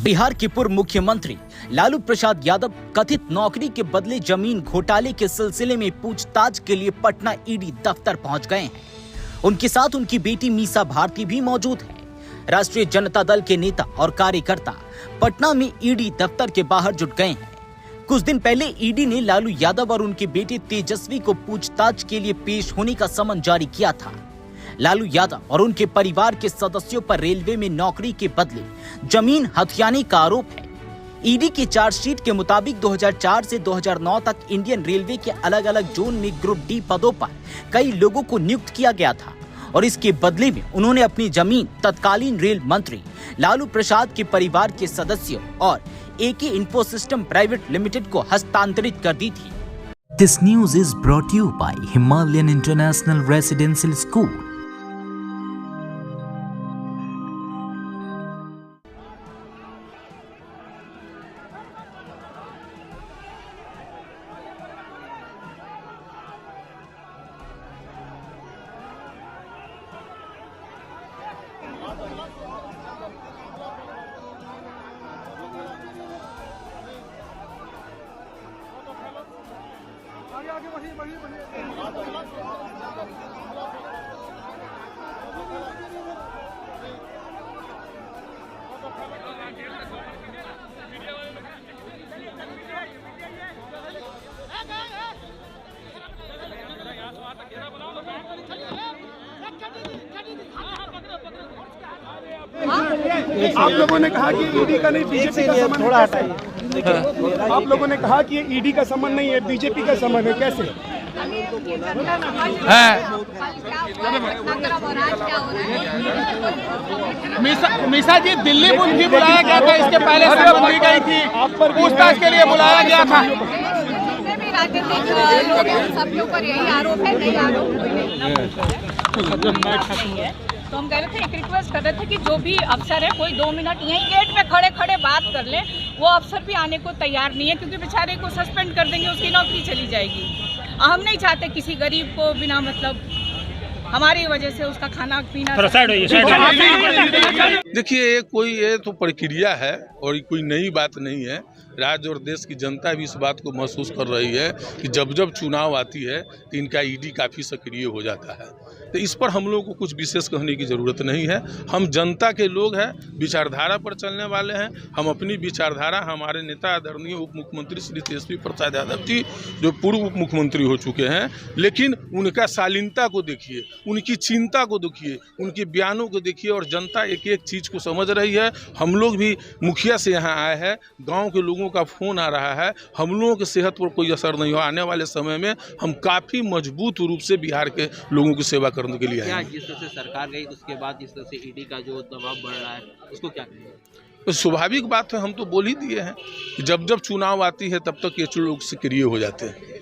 बिहार के पूर्व मुख्यमंत्री लालू प्रसाद यादव कथित नौकरी के बदले जमीन घोटाले के सिलसिले में पूछताछ के लिए पटना ईडी दफ्तर पहुंच गए हैं। उनके साथ उनकी बेटी मीसा भारती भी मौजूद है। राष्ट्रीय जनता दल के नेता और कार्यकर्ता पटना में ईडी दफ्तर के बाहर जुट गए हैं। कुछ दिन पहले ईडी ने लालू यादव और उनके बेटे तेजस्वी को पूछताछ के लिए पेश होने का समन जारी किया था। लालू यादव और उनके परिवार के सदस्यों पर रेलवे में नौकरी के बदले जमीन हथियाने का आरोप है। ईडी की चार्जशीट के मुताबिक 2004 से 2009 तक इंडियन रेलवे के अलग अलग जोन में ग्रुप डी पदों पर कई लोगों को नियुक्त किया गया था और इसके बदले में उन्होंने अपनी जमीन तत्कालीन रेल मंत्री लालू प्रसाद के परिवार के सदस्यों और एके इंफोसिस्टम प्राइवेट लिमिटेड को हस्तांतरित कर दी थी। This news is brought to you by Himalayan International Residential School. आप लोगों ने कहा कि ईडी का नहीं बीजेपी का संबंध थोड़ा हटाइए। आप लोगों ने कहा कि ये ईडी का संबंध नहीं है, बीजेपी का संबंध है, कैसे? मीसा जी, दिल्ली पुलिस भी बुलाया गया था, इसके पहले संबंधी गई थी, पूछताछ के लिए बुलाया गया था। राजनीतिक लोग सब के ऊपर यही आरोप है, नहीं आरोप नहीं है। तो हम कह रहे थे, एक रिक्वेस्ट कर रहे थे कि जो भी अफसर है कोई 2 मिनट यहीं गेट पे खड़े खड़े बात कर ले। वो अफसर भी आने को तैयार नहीं है क्योंकि बेचारे को सस्पेंड कर देंगे, उसकी नौकरी चली जाएगी। हम नहीं चाहते किसी गरीब को बिना मतलब हमारी वजह से उसका खाना पीना। देखिए, ये तो प्रक्रिया है और कोई नई बात नहीं है। राज्य और देश की जनता भी इस बात को महसूस कर रही है कि जब जब चुनाव आती है तो इनका ईडी काफ़ी सक्रिय हो जाता है। तो इस पर हम लोगों को कुछ विशेष कहने की ज़रूरत नहीं है। हम जनता के लोग हैं, विचारधारा पर चलने वाले हैं। हम अपनी विचारधारा, हमारे नेता आदरणीय उप मुख्यमंत्री श्री तेजस्वी प्रसाद यादव जी जो पूर्व उप मुख्यमंत्री हो चुके हैं, लेकिन उनका शालीनता को देखिए, उनकी चिंता को देखिए, उनके बयानों को देखिए और जनता एक एक चीज़ को समझ रही है। हम लोग भी मुखिया से यहाँ आए हैं, गाँव के लोगों का फोन आ रहा है। हम लोगों की सेहत पर कोई असर नहीं हो। आने वाले समय में हम काफ़ी मजबूत रूप से बिहार के लोगों की सेवा करने के लिए आए हैं। जिस तरह से सरकार गई उसके बाद जिस तरह से ईडी का जो दबाव बढ़ रहा है, उसको क्या कहेंगे? तो स्वाभाविक बात है, हम तो बोल ही दिए हैं कि जब जब चुनाव आती है तब तक ये लोग सक्रिय हो जाते हैं।